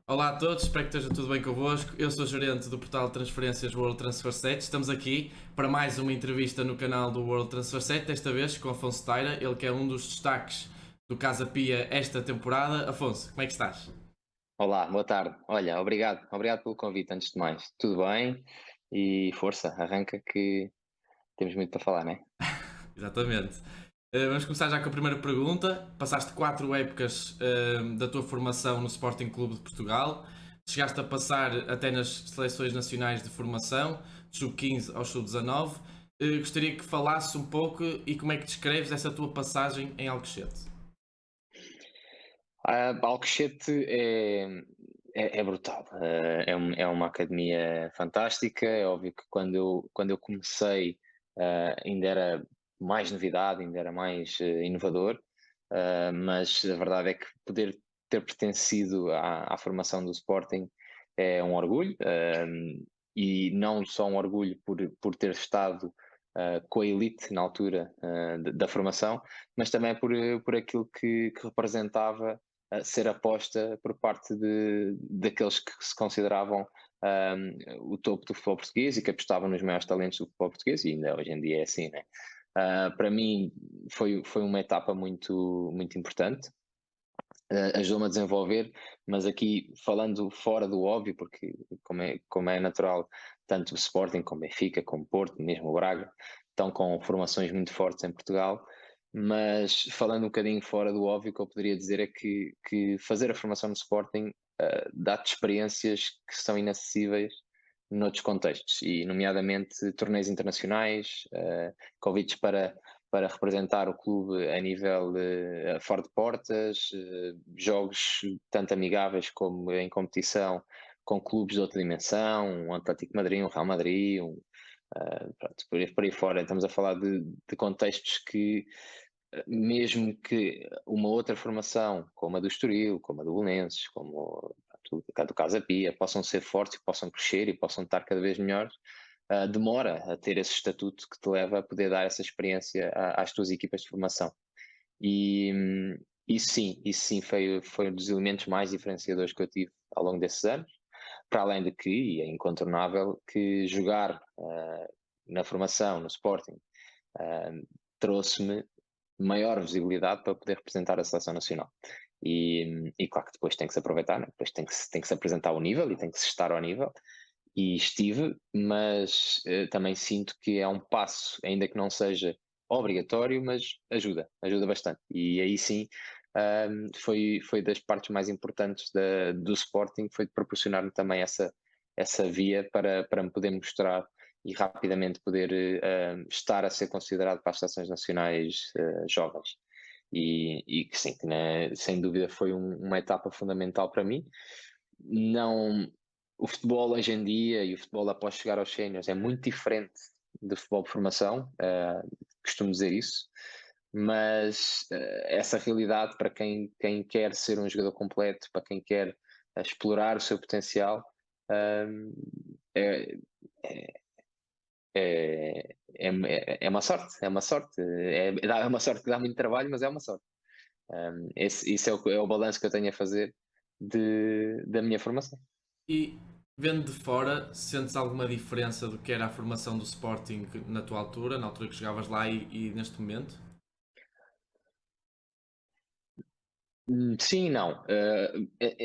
Olá a todos, espero que esteja tudo bem convosco. Eu sou o gerente do portal de transferências World Transfer Set. Estamos aqui para mais uma entrevista no canal do World Transfer Set, desta vez com Afonso Taira, ele que é um dos destaques do Casa Pia esta temporada. Afonso, como é que estás? Olá, boa tarde. Olha, obrigado pelo convite, antes de mais. Tudo bem? E força, arranca que temos muito para falar, né? Exatamente. Vamos começar já com a primeira pergunta. Passaste 4 épocas da tua formação no Sporting Clube de Portugal. Chegaste a passar até nas seleções nacionais de formação, sub-15 ao sub-19. Gostaria que falasses um pouco e como é que descreves essa tua passagem em Alcochete. Alcochete é brutal. É uma academia fantástica. É óbvio que quando eu comecei, ainda era mais novidade, ainda era mais inovador. Mas a verdade é que poder ter pertencido à formação do Sporting é um orgulho, e não só um orgulho por ter estado com a elite na altura da formação, mas também por aquilo que representava ser aposta por parte daqueles que se consideravam o topo do futebol português e que apostavam nos maiores talentos do futebol português, e ainda hoje em dia é assim, né? Para mim foi uma etapa muito importante, ajudou-me a desenvolver, mas aqui falando fora do óbvio, porque como é natural, tanto o Sporting como o Benfica, como o Porto, mesmo o Braga, estão com formações muito fortes em Portugal, mas falando um bocadinho fora do óbvio, o que eu poderia dizer é que fazer a formação no Sporting dá-te experiências que são inacessíveis noutros contextos, e nomeadamente torneios internacionais, convites para representar o clube a nível fora de portas, jogos tanto amigáveis como em competição com clubes de outra dimensão, um Atlético de Madrid, um Real Madrid, pronto, por aí fora. Estamos a falar de contextos que, mesmo que uma outra formação, como a do Estoril, como a do Belenenses, como a do Casa Pia, possam ser fortes, possam crescer e possam estar cada vez melhores, demora a ter esse estatuto que te leva a poder dar essa experiência às tuas equipas de formação. E isso sim foi um dos elementos mais diferenciadores que eu tive ao longo desses anos, para além de que, e é incontornável, que jogar na formação, no Sporting, uh, trouxe-me maior visibilidade para poder representar a seleção nacional. E claro que depois tem que se aproveitar, né? Depois tem que se apresentar ao nível e tem que se estar ao nível, e estive, mas também sinto que é um passo, ainda que não seja obrigatório, mas ajuda bastante. E aí sim, foi das partes mais importantes do Sporting, foi de proporcionar-me também essa via para me poder mostrar e rapidamente poder estar a ser considerado para as seleções nacionais jovens. E que sim, que sem dúvida foi uma etapa fundamental para mim. Não, o futebol hoje em dia e o futebol após chegar aos séniores é muito diferente do futebol de formação, costumo dizer isso, mas essa realidade para quem quer ser um jogador completo, para quem quer explorar o seu potencial, uh, é, é uma sorte, é uma sorte que dá muito trabalho, mas é uma sorte. Isso é o balanço que eu tenho a fazer da minha formação. E vendo de fora, sentes alguma diferença do que era a formação do Sporting na tua altura, na altura que jogavas lá e neste momento? Sim e não.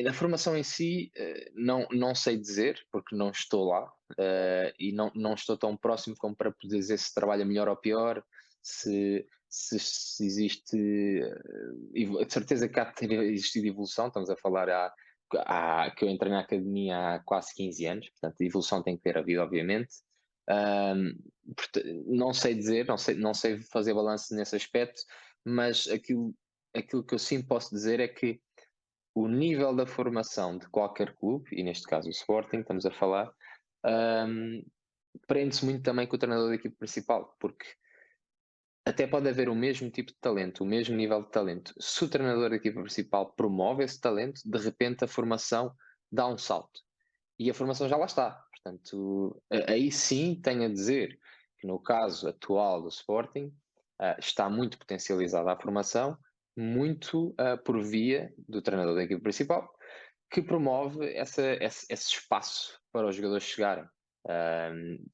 A formação em si, não sei dizer, porque não estou lá, e não estou tão próximo como para poder dizer se trabalha melhor ou pior, se existe. De certeza que há de ter existido evolução. Estamos a falar que eu entrei na academia há quase 15 anos, portanto, a evolução tem que ter havido, obviamente. Ahm, não sei dizer, não sei fazer balanço nesse aspecto, mas aquilo que eu sim posso dizer é que o nível da formação de qualquer clube, e neste caso o Sporting, estamos a falar, hum, prende-se muito também com o treinador da equipe principal, porque até pode haver o mesmo tipo de talento, o mesmo nível de talento. Se o treinador da equipa principal promove esse talento, de repente a formação dá um salto. E a formação já lá está. Portanto, aí sim tenho a dizer que no caso atual do Sporting, está muito potencializada a formação, muito por via do treinador da equipe principal, que promove esse espaço para os jogadores chegarem.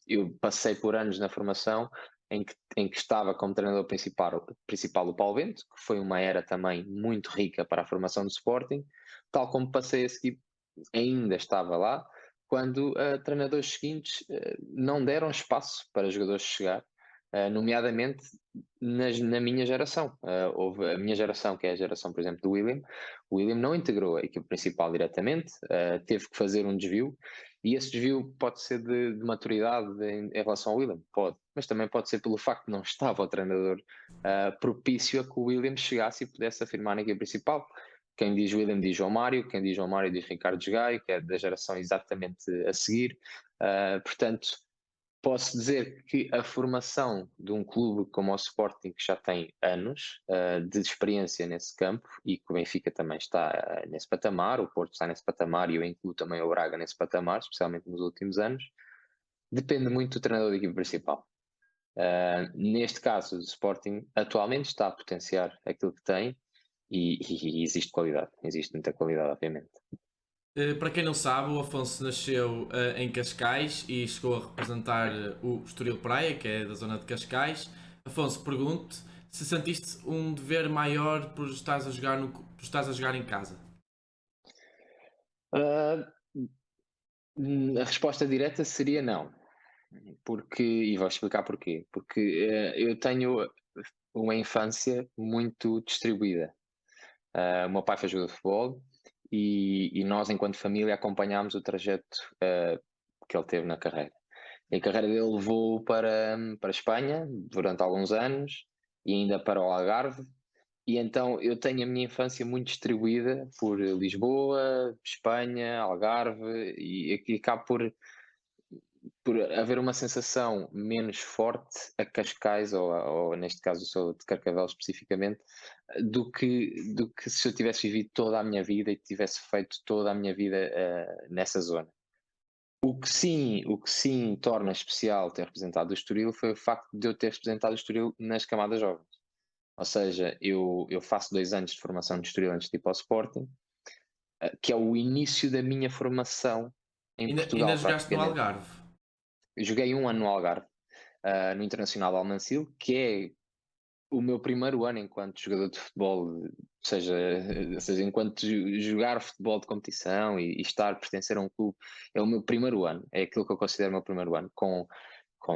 Eu passei por anos na formação em que estava como treinador principal o Paulo Bento, que foi uma era também muito rica para a formação do Sporting, tal como passei a seguir, ainda estava lá, quando treinadores seguintes não deram espaço para jogadores chegar, nomeadamente na minha geração. Houve a minha geração, que é a geração, por exemplo, do William. O William não integrou a equipe principal diretamente, teve que fazer um desvio, e esse desvio pode ser de maturidade em relação ao William, pode, mas também pode ser pelo facto de não estava o treinador propício a que o William chegasse e pudesse afirmar na equipe principal. Quem diz William diz João Mário, quem diz João Mário diz Ricardo Gaio, que é da geração exatamente a seguir. Portanto, posso dizer que a formação de um clube como o Sporting, que já tem anos de experiência nesse campo, e que o Benfica também está nesse patamar, o Porto está nesse patamar, e eu incluo também o Braga nesse patamar, especialmente nos últimos anos, depende muito do treinador da equipe principal. Neste caso, o Sporting atualmente está a potenciar aquilo que tem, e existe qualidade, existe muita qualidade, obviamente. Para quem não sabe, o Afonso nasceu em Cascais e chegou a representar o Estoril Praia, que é da zona de Cascais. Afonso, pergunto se sentiste um dever maior por estares a jogar em casa. Uh, a resposta direta seria não, e vou explicar porquê. Porque eu tenho uma infância muito distribuída. O meu pai foi jogador de futebol e nós, enquanto família, acompanhámos o trajeto que ele teve na carreira. E a carreira dele levou para a Espanha durante alguns anos e ainda para o Algarve. E então eu tenho a minha infância muito distribuída por Lisboa, Espanha, Algarve, e acabo por haver uma sensação menos forte a Cascais, ou neste caso sou de Carcavelos especificamente, do que se eu tivesse vivido toda a minha vida e tivesse feito toda a minha vida nessa zona. O que sim torna especial ter representado o Estoril foi o facto de eu ter representado o Estoril nas camadas jovens. Ou seja, eu faço 2 anos de formação de Estoril antes de ir para o Sporting, que é o início da minha formação em Ainda Portugal, jogaste no praticamente. Algarve. Eu joguei um ano no Algarve, no Internacional de Almancil, que é o meu primeiro ano enquanto jogador de futebol, seja, seja enquanto jogar futebol de competição e estar, pertencer a um clube, é o meu primeiro ano, é aquilo que eu considero o meu primeiro ano, com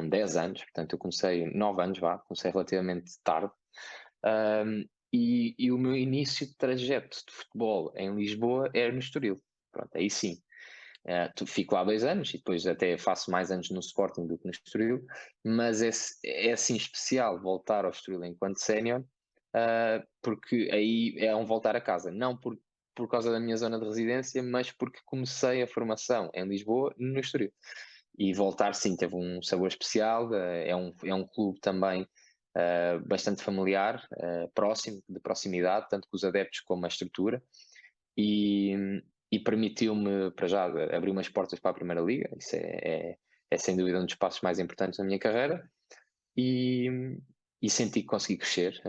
10 anos, portanto eu comecei 9 anos, comecei relativamente tarde, e o meu início de trajeto de futebol em Lisboa era no Estoril, pronto, aí sim. Fico lá 2 anos e depois até faço mais anos no Sporting do que no Estoril, mas é assim especial voltar ao Estoril enquanto sénior, porque aí é um voltar a casa, não por causa da minha zona de residência, mas porque comecei a formação em Lisboa no Estoril. E voltar, sim, teve um sabor especial, é um clube também bastante familiar, próximo, de proximidade, tanto com os adeptos como a estrutura, e, e permitiu-me, para já, abrir umas portas para a Primeira Liga. Isso é sem dúvida um dos passos mais importantes da minha carreira, e, e senti que consegui crescer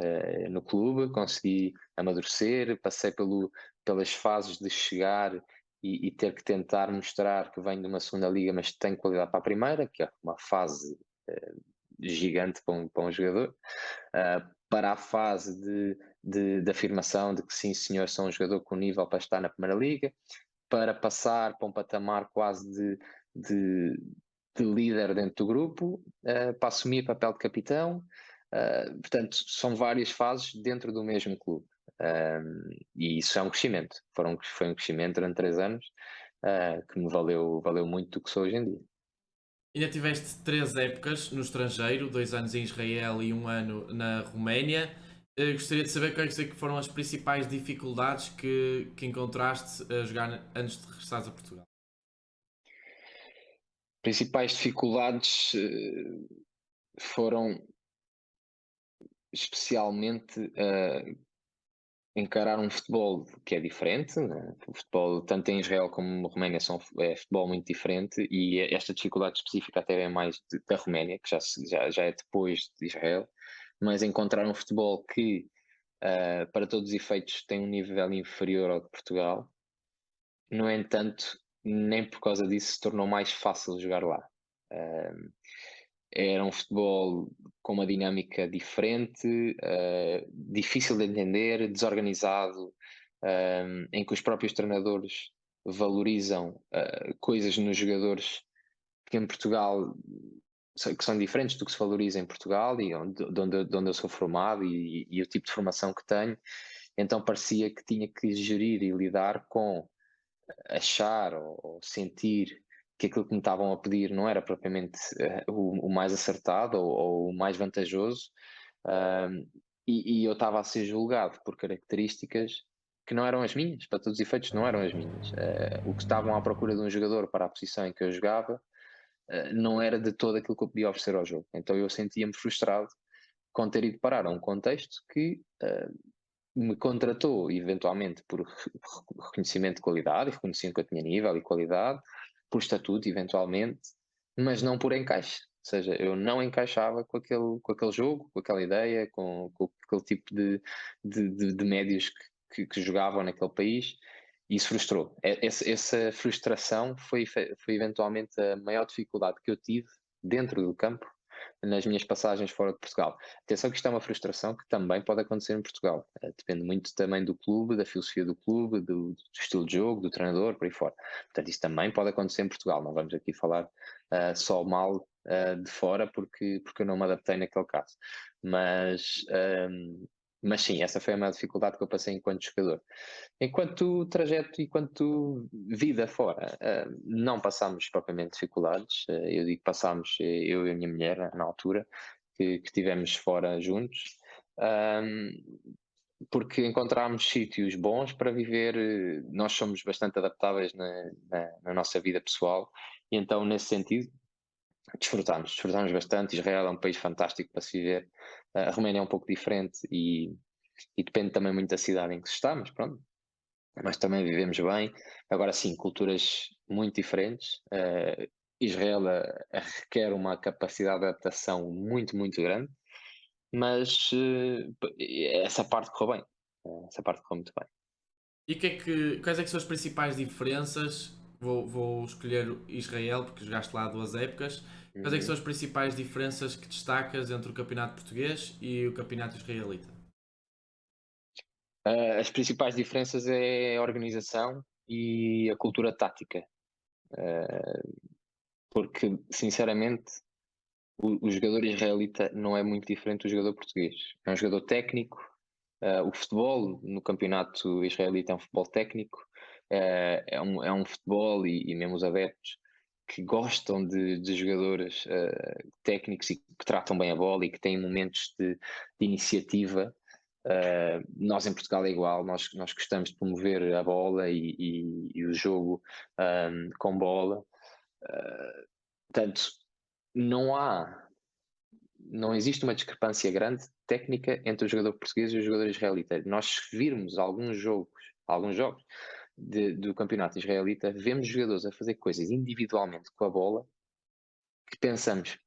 no clube, consegui amadurecer, passei pelas fases de chegar e ter que tentar mostrar que venho de uma segunda liga, mas tenho qualidade para a primeira, que é uma fase gigante para um jogador, para a fase de afirmação de que sim, senhor, sou um jogador com nível para estar na Primeira Liga, para passar para um patamar quase de, de líder dentro do grupo, para assumir papel de capitão. Portanto, são várias fases dentro do mesmo clube. E isso é um crescimento. Foi um crescimento durante 3 anos que me valeu muito do que sou hoje em dia. Ainda tiveste 3 épocas no estrangeiro, 2 anos em Israel e 1 ano na Roménia. Gostaria de saber quais é que foram as principais dificuldades que encontraste a jogar antes de regressares a Portugal. Principais dificuldades foram especialmente encarar um futebol que é diferente, né? O futebol tanto em Israel como na Roménia é futebol muito diferente, e esta dificuldade específica até é mais da Roménia, que já é depois de Israel, mas encontrar um futebol que para todos os efeitos tem um nível inferior ao de Portugal, No entanto, nem por causa disso se tornou mais fácil jogar lá. Uh, Era um futebol com uma dinâmica diferente, difícil de entender, desorganizado, em que os próprios treinadores valorizam coisas nos jogadores que em Portugal que são diferentes do que se valoriza em Portugal e de onde eu sou formado e o tipo de formação que tenho. Então parecia que tinha que gerir e lidar com achar ou sentir que aquilo que me estavam a pedir não era propriamente o mais acertado ou o mais vantajoso, e eu estava a ser julgado por características que não eram as minhas, para todos os efeitos não eram as minhas. O que estavam à procura de um jogador para a posição em que eu jogava não era de todo aquilo que eu podia oferecer ao jogo. Então eu sentia-me frustrado com ter ido parar a um contexto que me contratou eventualmente por reconhecimento de qualidade e reconhecendo que eu tinha nível e qualidade, por estatuto eventualmente, mas não por encaixe. Ou seja, eu não encaixava com aquele jogo, com aquela ideia, com aquele tipo de médios que jogavam naquele país, e isso frustrou. Essa frustração foi eventualmente a maior dificuldade que eu tive dentro do campo nas minhas passagens fora de Portugal. Atenção que isto é uma frustração que também pode acontecer em Portugal. Depende muito também do clube, da filosofia do clube, do estilo de jogo, do treinador, por aí fora. Portanto, isso também pode acontecer em Portugal. Não vamos aqui falar só mal de fora porque eu não me adaptei naquele caso. Mas, mas sim, essa foi a maior dificuldade que eu passei enquanto jogador. Enquanto trajeto e quanto vida fora, não passámos propriamente dificuldades. Eu digo que passámos, eu e a minha mulher, na altura, que estivemos fora juntos, porque encontrámos sítios bons para viver. Nós somos bastante adaptáveis na nossa vida pessoal, e então, nesse sentido, desfrutámos bastante. Israel é um país fantástico para se viver. A Roménia é um pouco diferente e depende também muito da cidade em que se está, mas pronto, mas também vivemos bem. Agora sim, culturas muito diferentes. Israel requer uma capacidade de adaptação muito, muito grande, mas essa parte correu bem. Essa parte correu muito bem. E quais é que são as principais diferenças? Vou escolher Israel, porque jogaste lá 2 épocas. Quais é que são Uhum. as principais diferenças que destacas entre o campeonato português e o campeonato israelita? As principais diferenças é a organização e a cultura tática, porque sinceramente o jogador israelita não é muito diferente do jogador português. É um jogador técnico. O futebol no campeonato israelita é um futebol técnico. É um futebol, e mesmo os adeptos que gostam de jogadores técnicos e que tratam bem a bola e que têm momentos de iniciativa. Nós em Portugal é igual. Nós gostamos de promover a bola e o jogo com bola. Portanto, não há não existe uma discrepância grande técnica entre o jogador português e o jogador israelita. Nós, se virmos alguns jogos do campeonato israelita, vemos jogadores a fazer coisas individualmente com a bola que pensamos: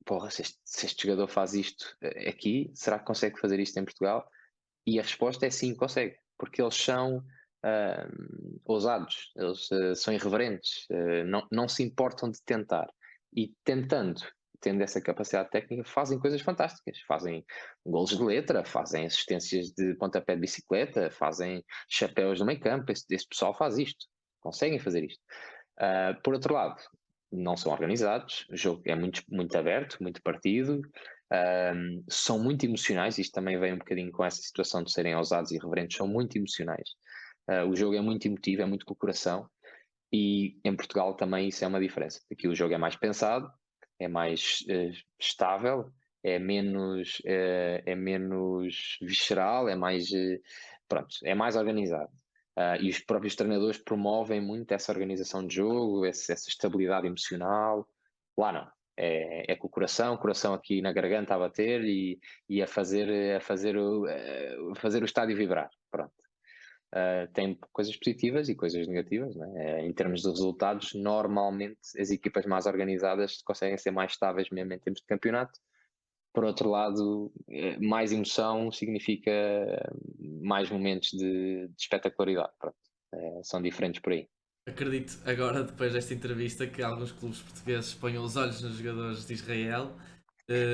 porra, se este jogador faz isto aqui, será que consegue fazer isto em Portugal? E a resposta é sim, consegue, porque eles são ousados, eles são irreverentes, não se importam de tentar. E tendo essa capacidade técnica, fazem coisas fantásticas. Fazem golos de letra, fazem assistências de pontapé de bicicleta, fazem chapéus no meio campo. Esse pessoal faz isto, conseguem fazer isto. Por outro lado, não são organizados, o jogo é muito, muito aberto, muito partido, são muito emocionais. Isto também vem um bocadinho com essa situação de serem ousados e irreverentes, são muito emocionais. O jogo é muito emotivo, é muito com o coração, e em Portugal também isso é uma diferença. Aqui o jogo é mais pensado, é mais estável, é menos visceral, pronto, é mais organizado. E os próprios treinadores promovem muito essa organização de jogo, essa estabilidade emocional. Lá não. É com o coração aqui na garganta a bater e a fazer o estádio vibrar. Pronto. Tem coisas positivas e coisas negativas, né? Em termos de resultados, normalmente as equipas mais organizadas conseguem ser mais estáveis mesmo em termos de campeonato. Por outro lado, mais emoção significa mais momentos de espetacularidade. Pronto. São diferentes por aí. Acredito agora, depois desta entrevista, que alguns clubes portugueses ponham os olhos nos jogadores de Israel.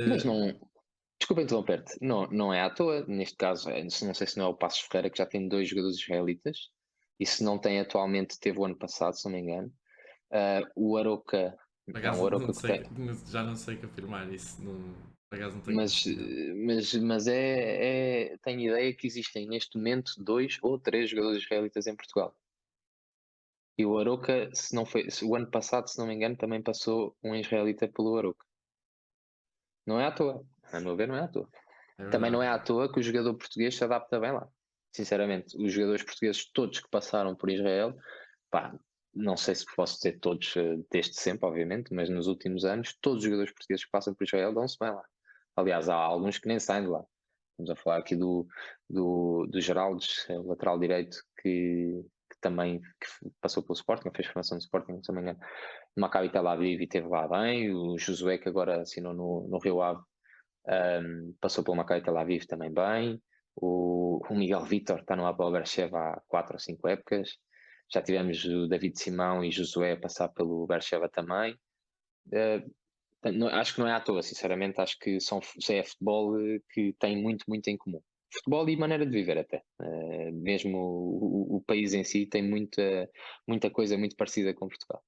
Mas Eh, não, desculpa interromper-te, não é à toa, neste caso, não sei se não é o Passos Ferreira que já tem 2 jogadores israelitas, e se não tem atualmente, teve o ano passado, se não me engano. O Aroca, por não, o acaso não Aroca que sei, tem, já não sei confirmar isso. Por acaso não tenho mas, conhecimento. tenho ideia que existem neste momento 2 ou 3 jogadores israelitas em Portugal. E o Aroca, se não foi, o ano passado, se não me engano, também passou um israelita pelo Aroca. Não é à toa, a meu ver, não é à toa. É Também não verdade. é à toa que o jogador português se adapta bem lá. Sinceramente, os jogadores portugueses, todos que passaram por Israel, pá, não sei se posso dizer todos desde sempre, obviamente, mas nos últimos anos, todos os jogadores portugueses que passam por Israel dão-se bem lá. Aliás, há alguns que nem saem de lá. Estamos a falar aqui do Geraldes, lateral direito, que também passou pelo Sporting, fez formação do Sporting, se não me engano, no Maccabi Tel Aviv e esteve lá bem. O Josué, que agora assinou no Rio Ave, passou pelo Maccabi Tel Aviv também bem. O Miguel Vítor está no Abel Beersheva há 4 ou 5 épocas. Já tivemos o David Simão e Josué a passar pelo Beersheva também. Acho que não é à toa, sinceramente. Acho que é futebol que tem muito, muito em comum. Futebol e maneira de viver até. Mesmo o país em si tem muita, muita coisa muito parecida com Portugal.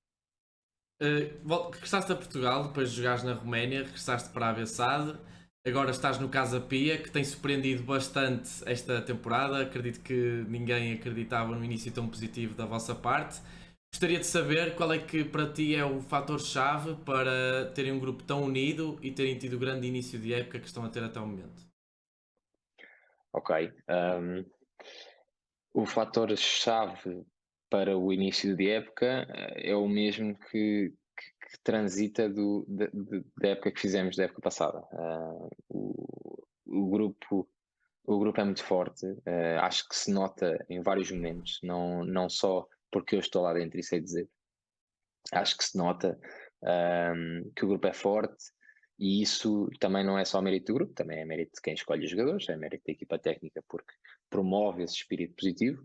Regressaste a Portugal depois de jogares na Roménia, regressaste para a Bessade, agora estás no Casa Pia, que tem surpreendido bastante esta temporada. Acredito que ninguém acreditava no início tão positivo da vossa parte. Gostaria de saber qual é que para ti é o fator-chave para terem um grupo tão unido e terem tido o grande início de época que estão a ter até o momento. Ok. O fator-chave para o início de época é o mesmo que transita da época que fizemos, da época passada. O grupo, o grupo é muito forte, acho que se nota em vários momentos, não só porque eu estou lá dentro e sei dizer, acho que se nota que o grupo é forte. E isso também não é só mérito do grupo, também é mérito de quem escolhe os jogadores, é mérito da equipa técnica porque promove esse espírito positivo.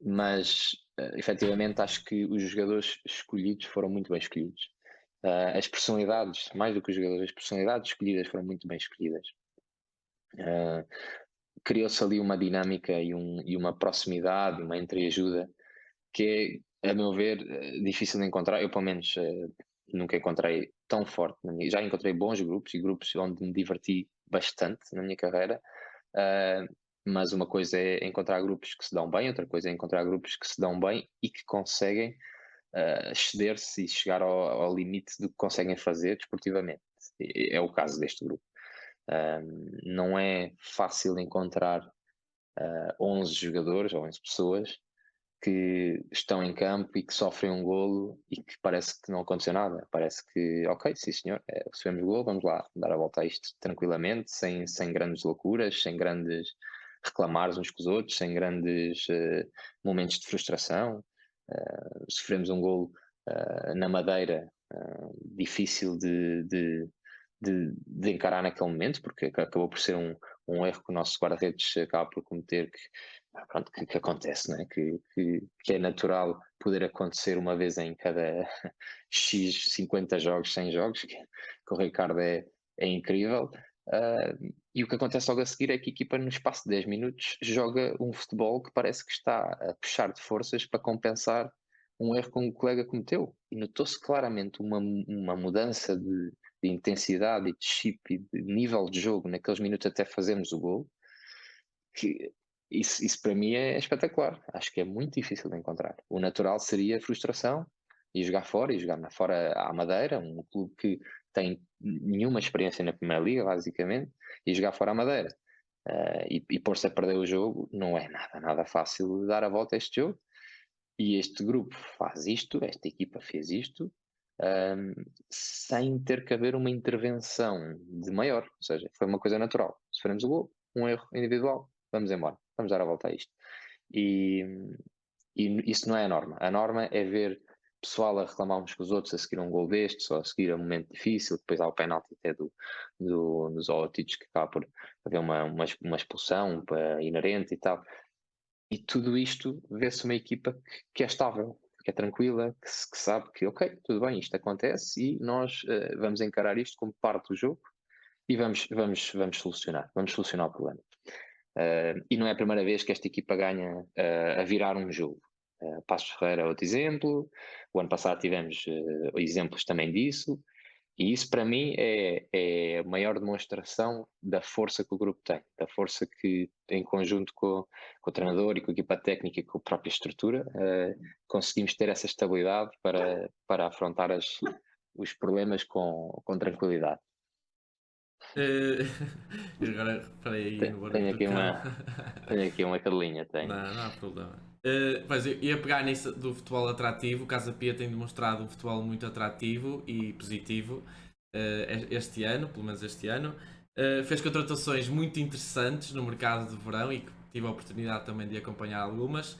Mas efetivamente acho que os jogadores escolhidos foram muito bem escolhidos. As personalidades, mais do que os jogadores, as personalidades escolhidas foram muito bem escolhidas. Criou-se ali uma dinâmica e uma proximidade, uma entreajuda que é, a meu ver, difícil de encontrar. Eu, pelo menos, nunca encontrei tão forte. Já encontrei bons grupos e grupos onde me diverti bastante na minha carreira. Mas uma coisa é encontrar grupos que se dão bem, outra coisa é encontrar grupos que se dão bem e que conseguem exceder-se e chegar ao limite do que conseguem fazer desportivamente. É o caso deste grupo. Não é fácil encontrar 11 jogadores ou 11 pessoas que estão em campo e que sofrem um golo e que parece que não aconteceu nada. Parece que, ok, sim senhor, recebemos o golo, vamos lá dar a volta a isto tranquilamente, sem grandes loucuras, sem grandes reclamares uns com os outros, sem grandes momentos de frustração. Sofremos um golo na Madeira, difícil de encarar naquele momento, porque acabou por ser um erro que o nosso guarda-redes acaba por cometer, pronto, que acontece, não é? Que é natural poder acontecer uma vez em cada X 50 jogos, 100 jogos, que o Ricardo é incrível. E o que acontece logo a seguir é que a equipa, no espaço de 10 minutos, joga um futebol que parece que está a puxar de forças para compensar um erro que um colega cometeu. E notou-se claramente uma mudança de intensidade e de chip e de nível de jogo naqueles minutos até fazermos o gol, que isso para mim é espetacular. Acho que é muito difícil de encontrar. O natural seria frustração e jogar fora, e jogar fora à Madeira, um clube que tem nenhuma experiência na Primeira Liga, basicamente, e jogar fora à Madeira. E pôr-se a perder o jogo não é nada fácil de dar a volta a este jogo. E este grupo faz isto, esta equipa fez isto, sem ter que haver uma intervenção de maior. Ou seja, foi uma coisa natural. Sofremos o gol, um erro individual, vamos embora, vamos dar a volta a isto. E, e isso não é a norma. A norma é ver pessoal a reclamar uns com os outros a seguir um gol destes, ou a seguir um momento difícil, depois há o penalti até dos Óticos, que acaba por haver uma expulsão inerente e tal. E tudo isto vê-se uma equipa que é estável, que é tranquila, que sabe que, ok, tudo bem, isto acontece e nós vamos encarar isto como parte do jogo e vamos solucionar o problema. E não é a primeira vez que esta equipa ganha a virar um jogo. Passos Ferreira é outro exemplo, o ano passado tivemos exemplos também disso, e isso para mim é a maior demonstração da força que o grupo tem, da força que, em conjunto com o treinador e com a equipa técnica e com a própria estrutura, conseguimos ter essa estabilidade para afrontar os problemas com tranquilidade. Eh, e agora reparei aí no barulho Tenho do aqui cão. tenho aqui uma cadelinha, tenho. Não, não há problema. Pois, eu ia pegar nisso do futebol atrativo. O Casa Pia tem demonstrado um futebol muito atrativo e positivo este ano, pelo menos este ano. Fez contratações muito interessantes no mercado de verão e que tive a oportunidade também de acompanhar algumas.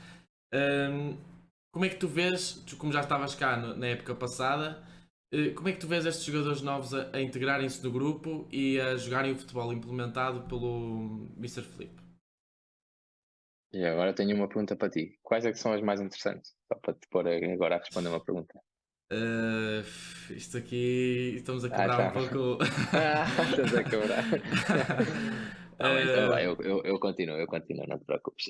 Como é que tu vês, como já estavas cá na época passada, como é que tu vês estes jogadores novos a integrarem-se no grupo e a jogarem o futebol implementado pelo Mr. Filipe? E agora tenho uma pergunta para ti. Quais é que são as mais interessantes? Só para te pôr agora a responder uma pergunta. Uh, Isto aqui estamos a Ah, quebrar um já. pouco. Estás a quebrar. Tá bem, então vai, Uh, eu continuo, não te preocupes.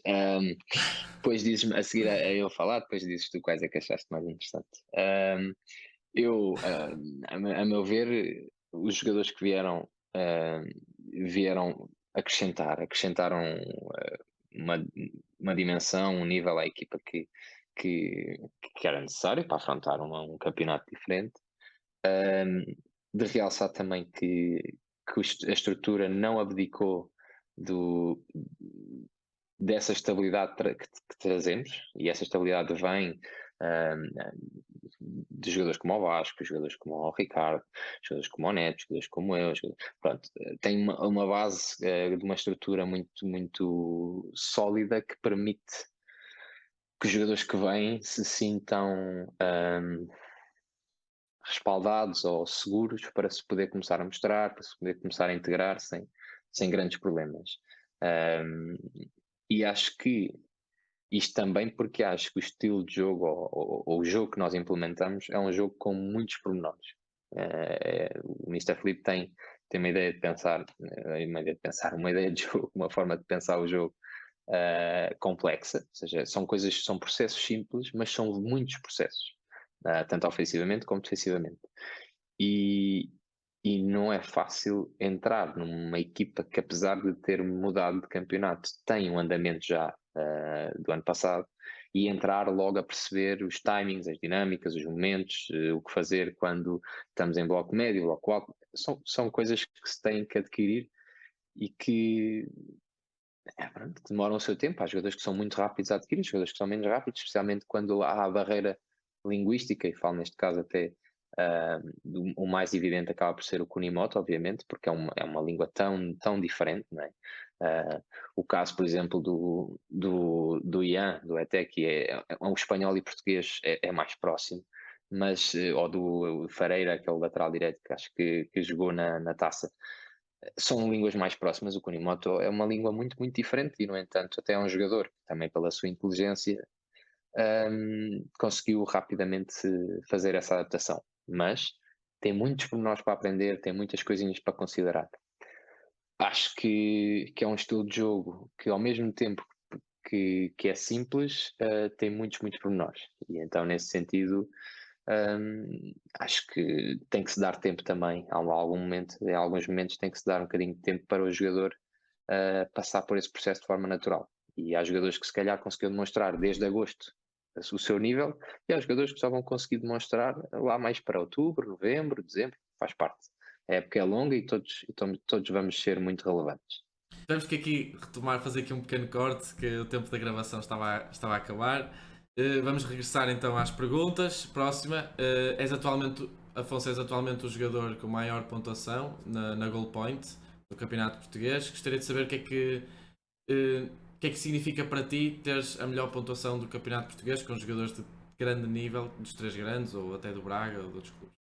Depois dizes-me, a seguir a eu falar, depois dizes tu quais é que achaste mais interessante. A meu ver, os jogadores que vieram acrescentaram uma, uma dimensão, um nível à equipa que, que era necessário para afrontar um campeonato diferente. Um, de realçar também que a estrutura não abdicou do, dessa estabilidade que trazemos, e essa estabilidade vem de jogadores como o Vasco, jogadores como o Ricardo, jogadores como o Neto, jogadores como eu, pronto, tem uma base de uma estrutura muito sólida que permite que os jogadores que vêm se sintam respaldados ou seguros para se poder começar a mostrar, para se poder começar a integrar sem grandes problemas. E acho que isto também porque acho que o estilo de jogo ou o jogo que nós implementamos é um jogo com muitos pormenores. O Mr. Felipe tem uma ideia de pensar, uma ideia de jogo, uma forma de pensar o jogo complexa, ou seja, são processos simples, mas são muitos processos, tanto ofensivamente como defensivamente. E, e não é fácil entrar numa equipa que, apesar de ter mudado de campeonato, tem um andamento já do ano passado, e entrar logo a perceber os timings, as dinâmicas, os momentos, o que fazer quando estamos em bloco médio, bloco alto, são coisas que se têm que adquirir e que pronto, demoram o seu tempo. Há jogadores que são muito rápidos a adquirir, jogadores que são menos rápidos, especialmente quando há a barreira linguística, e falo neste caso até o mais evidente acaba por ser o Kunimoto, obviamente, porque é uma língua tão diferente, não é? O caso, por exemplo, do Ian, do ETE, que é um espanhol e português é mais próximo, mas, ou do Fareira, aquele lateral direito que acho que jogou na taça, são línguas mais próximas. O Kunimoto é uma língua muito diferente e, no entanto, até é um jogador que também, pela sua inteligência, conseguiu rapidamente fazer essa adaptação. Mas tem muitos pormenores para aprender, tem muitas coisinhas para considerar. Acho que é um estilo de jogo que, ao mesmo tempo que é simples, tem muitos pormenores. E então, nesse sentido, acho que tem que se dar tempo também. Em alguns momentos, tem que se dar um bocadinho de tempo para o jogador passar por esse processo de forma natural. E há jogadores que, se calhar, conseguiram demonstrar desde agosto o seu nível, e há jogadores que só vão conseguir demonstrar lá mais para outubro, novembro, dezembro, faz parte. A época é longa e todos vamos ser muito relevantes. Temos que aqui retomar, fazer aqui um pequeno corte, que o tempo da gravação estava a acabar. Vamos regressar então às perguntas. Próxima. Afonso, és atualmente o jogador com maior pontuação na Goal Point do Campeonato Português. Gostaria de saber o que é que significa para ti teres a melhor pontuação do Campeonato Português com jogadores de grande nível, dos três grandes, ou até do Braga ou de outros clubes.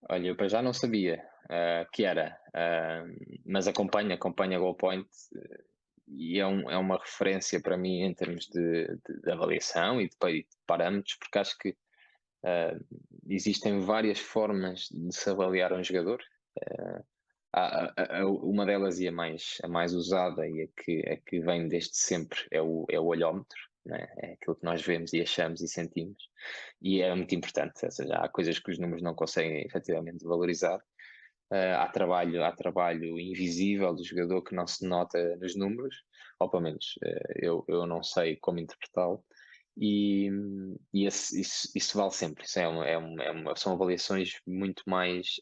Olha, eu para já não sabia que era, mas acompanho a Goal Point é uma referência para mim em termos de avaliação e de parâmetros, porque acho que uh, existem várias formas de se avaliar um jogador. Uh, uma delas e a mais usada e a que vem desde sempre é o olhómetro, né? É aquilo que nós vemos e achamos e sentimos, e é muito importante, ou seja, há coisas que os números não conseguem efetivamente valorizar. Há trabalho invisível do jogador que não se nota nos números, ou pelo menos eu não sei como interpretá-lo, e, isso vale sempre. Isso são avaliações muito mais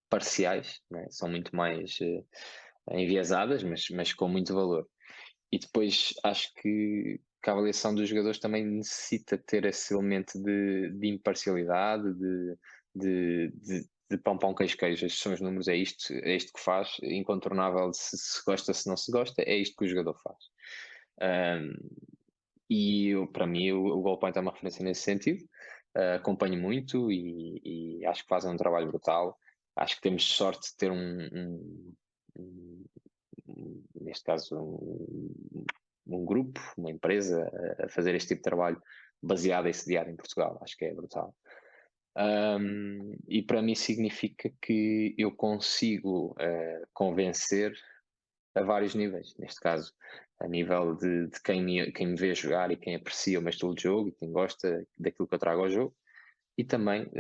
parciais, né? São muito mais enviesadas, mas com muito valor. E depois acho que a avaliação dos jogadores também necessita ter esse elemento de imparcialidade, de pão, pão, queijo, queijo. Estes são os números, é isto que faz, incontornável se gosta, se não se gosta, é isto que o jogador faz. Para mim, o Goalpoint é uma referência nesse sentido. Acompanho muito e acho que fazem um trabalho brutal. Acho que temos sorte de ter neste caso, um grupo, uma empresa a fazer este tipo de trabalho baseado e sediado em Portugal. Acho que é brutal. E para mim significa que eu consigo convencer a vários níveis. Neste caso, a nível de quem me vê jogar e quem aprecia o meu estilo de jogo e quem gosta daquilo que eu trago ao jogo. E também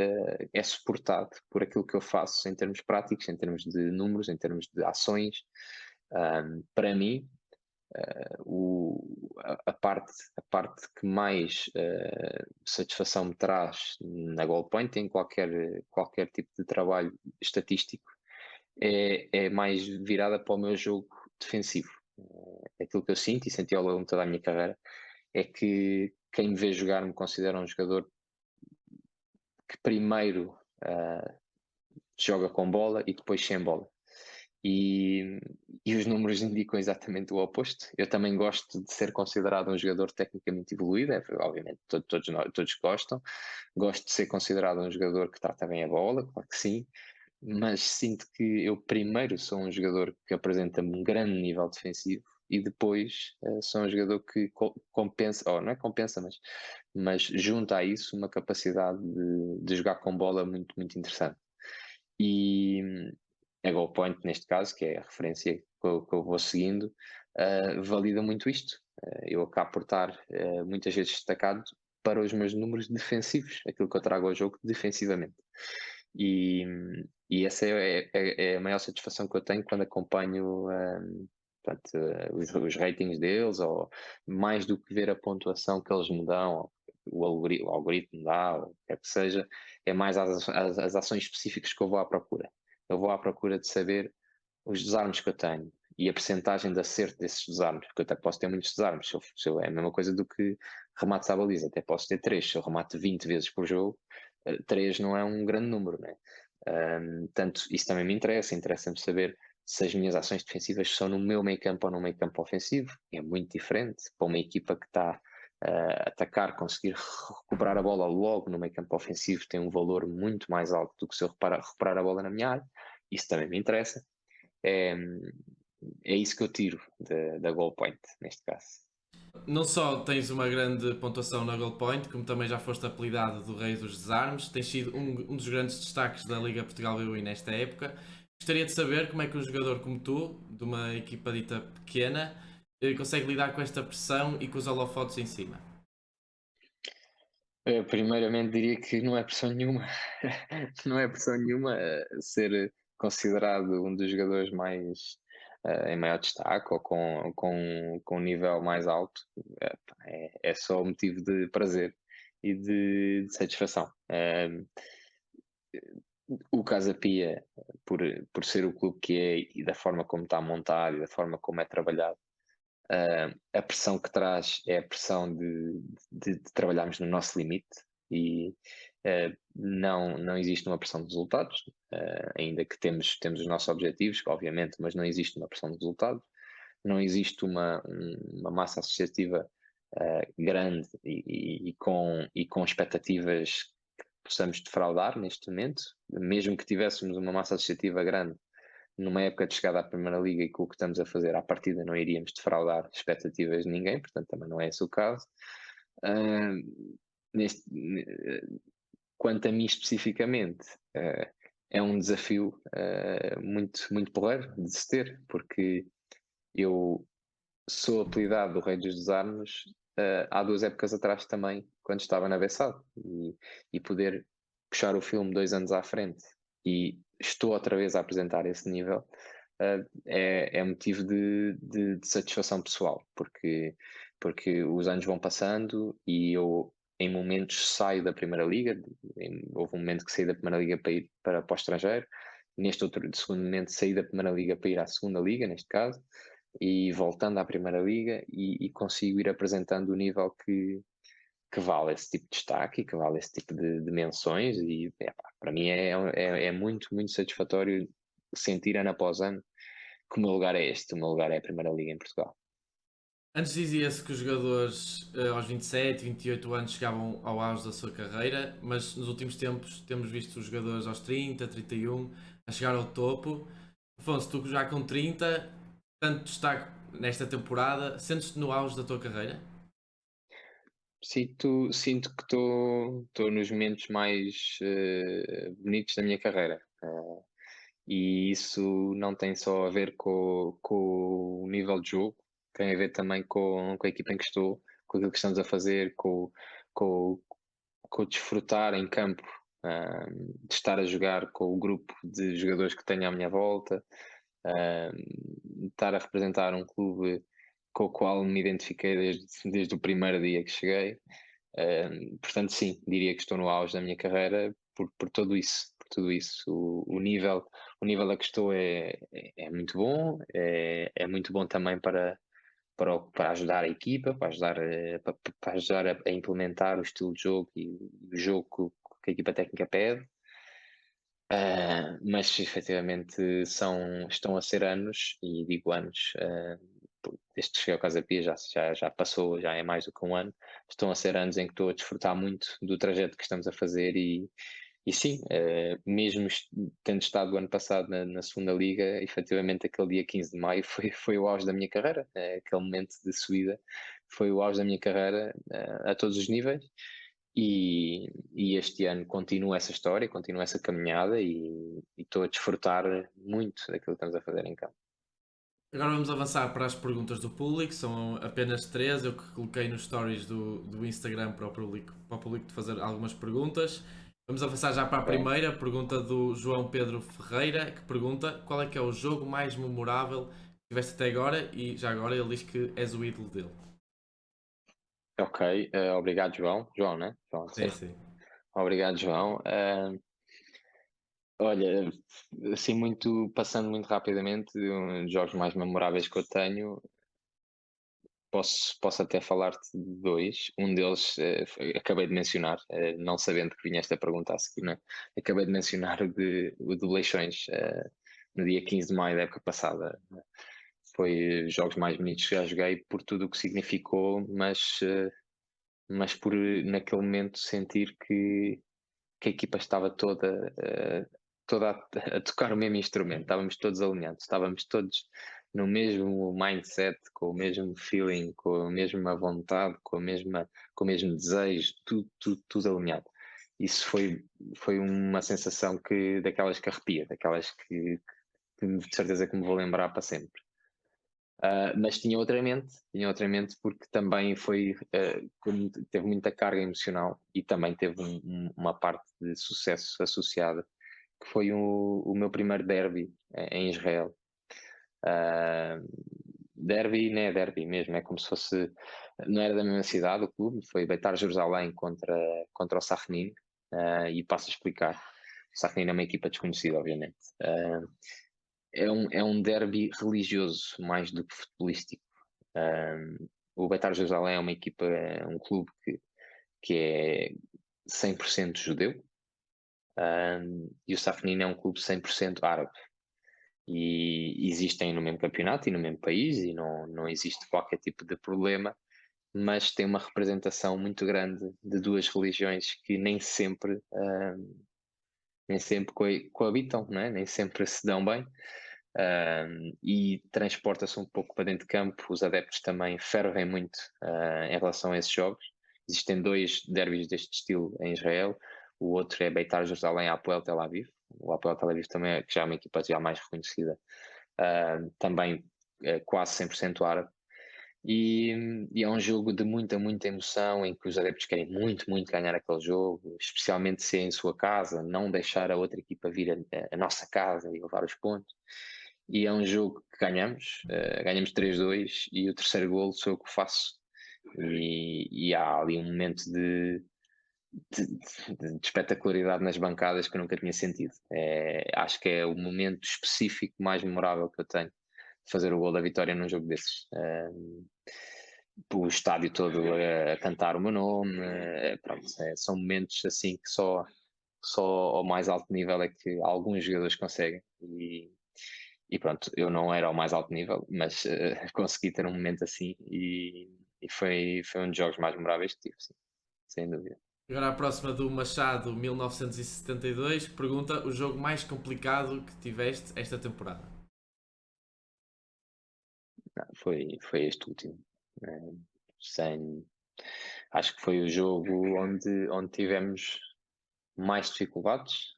é suportado por aquilo que eu faço em termos práticos, em termos de números, em termos de ações. Para mim, a parte que mais satisfação me traz na Goalpoint em qualquer tipo de trabalho estatístico é mais virada para o meu jogo defensivo. Aquilo que eu sinto e senti ao longo de toda a minha carreira é que quem me vê jogar me considera um jogador que primeiro joga com bola e depois sem bola. E os números indicam exatamente o oposto. Eu também gosto de ser considerado um jogador tecnicamente evoluído, obviamente todos gostam. Gosto de ser considerado um jogador que trata bem a bola, claro que sim, mas sinto que eu primeiro sou um jogador que apresenta um grande nível defensivo e depois sou um jogador que compensa, ou não é compensa, mas junta a isso uma capacidade de jogar com bola muito, muito interessante. E a Goalpoint, neste caso, que é a referência que eu vou seguindo, valida muito isto. Eu acabo por estar muitas vezes destacado para os meus números defensivos, aquilo que eu trago ao jogo defensivamente. E, e essa é a maior satisfação que eu tenho quando acompanho portanto, os ratings deles, ou mais do que ver a pontuação que eles me dão, o algoritmo dá, ou o que quer que seja, é mais as ações específicas que eu vou à procura. Eu vou à procura de saber os desarmes que eu tenho e a percentagem de acerto desses desarmes, porque eu até posso ter muitos desarmes, é a mesma coisa do que remates à baliza, até posso ter 3, se eu remato 20 vezes por jogo, 3 não é um grande número, né? Portanto, isso também me interessa-me saber se as minhas ações defensivas são no meu meio campo ou no meio campo ofensivo. É muito diferente para uma equipa que está a atacar, conseguir recuperar a bola logo no meio campo ofensivo tem um valor muito mais alto do que se eu recuperar a bola na minha área. Isso também me interessa. É isso que eu tiro da Goalpoint, neste caso. Não só tens uma grande pontuação na Goal Point, como também já foste apelidado do Rei dos Desarmes, tens sido um dos grandes destaques da Liga Portugal BUI nesta época. Gostaria de saber como é que um jogador como tu, de uma equipa dita pequena, consegue lidar com esta pressão e com os holofotes em cima. Eu, primeiramente diria que não é pressão nenhuma, não é pressão nenhuma ser considerado um dos jogadores mais em maior destaque ou com um nível mais alto. É só motivo de prazer e de satisfação. O Casa Pia, por ser o clube que é e da forma como está montado e da forma como é trabalhado, a pressão que traz é a pressão de trabalharmos no nosso limite e não existe uma pressão de resultados, ainda que temos os nossos objetivos, obviamente, mas não existe uma pressão de resultados, não existe uma massa associativa grande e com expectativas que possamos defraudar neste momento, mesmo que tivéssemos uma massa associativa grande. numa época de chegada à Primeira Liga e com o que estamos a fazer à partida não iríamos defraudar expectativas de ninguém, portanto também não é esse o caso. Ah, neste, quanto a mim especificamente, é um desafio muito, muito porreiro de se ter, porque eu sou apelidado do Rei dos Desarmes há 2 épocas atrás também, quando estava na Bessade, e poder puxar o filme 2 anos à frente e estou outra vez a apresentar esse nível, é motivo de satisfação pessoal, porque os anos vão passando e eu em momentos saio da Primeira Liga, houve um momento que saí da Primeira Liga para ir para o estrangeiro, neste outro segundo momento saí da Primeira Liga para ir à Segunda Liga, neste caso, e voltando à Primeira Liga e consigo ir apresentando o nível que vale esse tipo de destaque e que vale esse tipo de menções e para mim é muito, muito satisfatório sentir ano após ano que o meu lugar é este, o meu lugar é a Primeira Liga em Portugal. Antes dizia-se que os jogadores aos 27, 28 anos chegavam ao auge da sua carreira, mas nos últimos tempos temos visto os jogadores aos 30, 31 a chegar ao topo. Afonso, tu já com 30, tanto destaque nesta temporada, sentes-te no auge da tua carreira? Sinto que estou nos momentos mais bonitos da minha carreira. E isso não tem só a ver com o nível de jogo, tem a ver também com a equipa em que estou, com aquilo que estamos a fazer, com, com o desfrutar em campo, de estar a jogar com o grupo de jogadores que tenho à minha volta, de estar a representar um clube com o qual me identifiquei desde o primeiro dia que cheguei. Portanto, sim, diria que estou no auge da minha carreira por tudo isso. Por tudo isso. O nível a que estou é muito bom, é muito bom também para ajudar a equipa, para ajudar a implementar o estilo de jogo e o jogo que a equipa técnica pede. Mas efetivamente estão a ser anos, e digo anos, desde que cheguei ao Casa Pia já passou, já é mais do que um ano, estão a ser anos em que estou a desfrutar muito do trajeto que estamos a fazer e sim, mesmo tendo estado o ano passado na segunda liga, efetivamente aquele dia 15 de maio foi o auge da minha carreira, aquele momento de subida foi o auge da minha carreira a todos os níveis e este ano continua essa história, continua essa caminhada e estou a desfrutar muito daquilo que estamos a fazer em campo. Agora vamos avançar para as perguntas do público, são apenas três, eu que coloquei nos stories do Instagram para o público de fazer algumas perguntas. Vamos avançar já para a Ok? primeira, pergunta do João Pedro Ferreira, que pergunta qual é que é o jogo mais memorável que tiveste até agora e já agora ele diz que és o ídolo dele. Ok, obrigado João. João, né? João, Sim, certo. sim. Obrigado João. Olha, assim passando muito rapidamente, um dos jogos mais memoráveis que eu tenho, posso até falar-te de dois. Um deles acabei de mencionar, não sabendo que vinha esta pergunta a seguir, né? Acabei de mencionar o de Leixões, no dia 15 de maio da época passada. Foi os jogos mais bonitos que já joguei por tudo o que significou, mas por naquele momento sentir que a equipa estava toda a tocar o mesmo instrumento, estávamos todos alinhados, estávamos todos no mesmo mindset, com o mesmo feeling, com a mesma vontade, com o mesmo desejo, tudo alinhado. Isso foi uma sensação daquelas que arrepia, daquelas que de certeza que me vou lembrar para sempre. Mas tinha outra mente porque também teve muita carga emocional e também teve uma parte de sucesso associada, que foi o meu primeiro derby em Israel. Uh, Derby não é derby mesmo, é como se fosse, não era da mesma cidade o clube, foi Beitar Jerusalém contra o Safnin, e passo a explicar. O Safnin é uma equipa desconhecida, obviamente. É um derby religioso mais do que futebolístico. O Beitar Jerusalém é uma equipa, é um clube que é 100% judeu, e o Safnin é um clube 100% árabe. E existem no mesmo campeonato e no mesmo país e não existe qualquer tipo de problema, mas tem uma representação muito grande de duas religiões que nem sempre coabitam, não é? Nem sempre se dão bem. e transporta-se um pouco para dentro de campo. Os adeptos também fervem muito em relação a esses jogos. Existem 2 derbys deste estilo em Israel. O outro é Beitar Jerusalém Apoel Tel Aviv. O Apoel Tel Aviv também que já é uma equipa já mais reconhecida, também quase 100% árabe. E é um jogo de muita emoção, em que os adeptos querem muito ganhar aquele jogo, especialmente se é em sua casa, não deixar a outra equipa vir a nossa casa e levar os pontos. E é um jogo que ganhamos 3-2 e o terceiro golo sou eu que faço. E há ali um momento de espetacularidade nas bancadas que eu nunca tinha sentido. Acho que é o momento específico mais memorável que eu tenho de fazer o gol da vitória num jogo desses. O estádio todo a cantar o meu nome, pronto, são momentos assim que só ao mais alto nível é que alguns jogadores conseguem. E pronto, eu não era ao mais alto nível, mas consegui ter um momento assim e foi um dos jogos mais memoráveis que tive, sim, sem dúvida. Agora a próxima do Machado 1972 pergunta o jogo mais complicado que tiveste esta temporada. Não, foi este último. Sem, acho que foi o jogo onde tivemos mais dificuldades,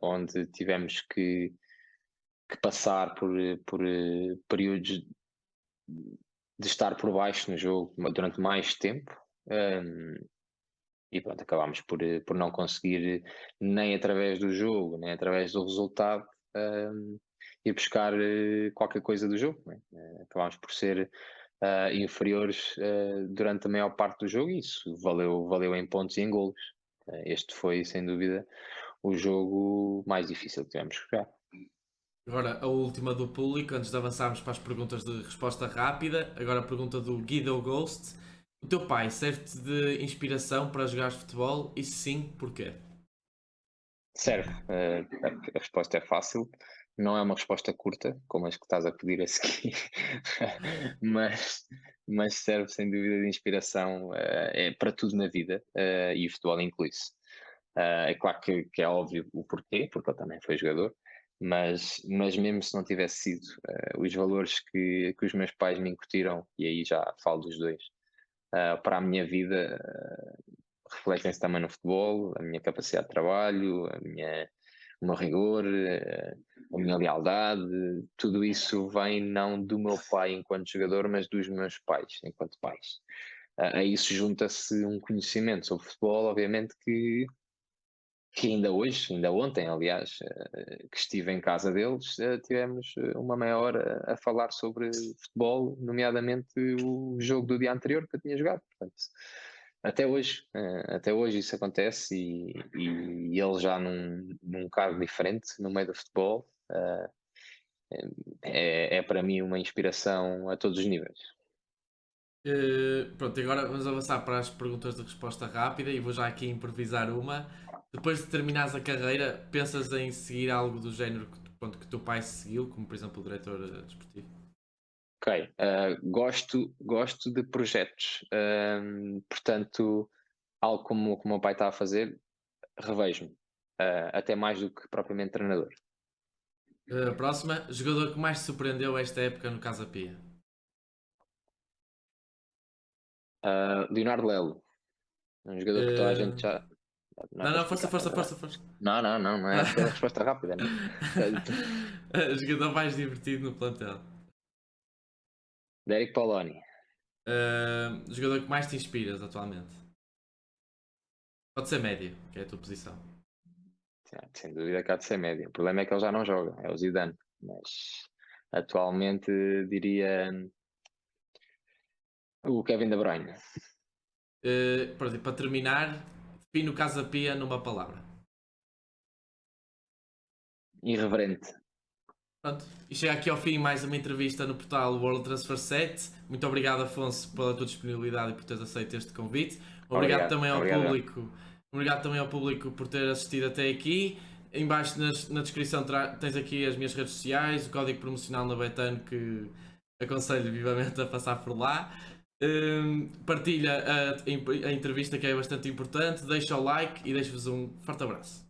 onde tivemos que passar por períodos de estar por baixo no jogo durante mais tempo. E pronto, acabámos por não conseguir, nem através do jogo, nem através do resultado, ir buscar qualquer coisa do jogo. Né? Acabámos por ser inferiores durante a maior parte do jogo e isso valeu em pontos e em golos. Este foi, sem dúvida, o jogo mais difícil que tivemos que jogar. Agora a última do público, antes de avançarmos para as perguntas de resposta rápida. Agora a pergunta do Guido Ghost. O teu pai serve-te de inspiração para jogar futebol? E se sim, porquê? Serve. A resposta é fácil. Não é uma resposta curta, como as que estás a pedir a seguir, mas serve sem dúvida de inspiração para tudo na vida e o futebol inclui-se. É claro que é óbvio o porquê, porque eu também fui jogador, mas mesmo se não tivesse sido os valores que os meus pais me incutiram, e aí já falo dos dois, para a minha vida, refletem-se também no futebol, a minha capacidade de trabalho, o meu rigor, a minha lealdade, tudo isso vem não do meu pai enquanto jogador, mas dos meus pais enquanto pais. A isso junta-se um conhecimento sobre futebol, obviamente que ainda hoje, ainda ontem, aliás, que estive em casa deles, tivemos uma meia hora a falar sobre futebol, nomeadamente o jogo do dia anterior que eu tinha jogado. Portanto, até hoje isso acontece e ele já num cargo diferente no meio do futebol, é para mim uma inspiração a todos os níveis. Pronto, agora vamos avançar para as perguntas de resposta rápida e vou já aqui improvisar uma. Depois de terminares a carreira, pensas em seguir algo do género pronto, que o teu pai seguiu, como por exemplo o diretor desportivo? Ok, gosto de projetos, portanto, algo como o meu pai está a fazer, revejo-me, até mais do que propriamente treinador. Próxima, jogador que mais te surpreendeu esta época no Casa Pia? Leonardo Lelo, um jogador que toda a gente Uh, já. Não é não, para não, força, explicar, força, estás a ver? força, força. Não é aquela resposta rápida, né? Jogador mais divertido no plantel. Derek Poloni. Jogador que mais te inspiras atualmente? Pode ser médio, que é a tua posição. Sem dúvida que há de ser médio. O problema é que ele já não joga, é o Zidane. Mas atualmente diria o Kevin De Bruyne. Pronto, e para terminar, define o Casa Pia numa palavra. Irreverente. Pronto, e chega aqui ao fim mais uma entrevista no portal World Transfer Set. Muito obrigado, Afonso, pela tua disponibilidade e por teres aceito este convite. Obrigado. Obrigado também ao público por ter assistido até aqui. Embaixo na descrição tens aqui as minhas redes sociais, o código promocional na Betano que aconselho vivamente a passar por lá. Partilha a entrevista que é bastante importante, deixa o like e deixo-vos um forte abraço.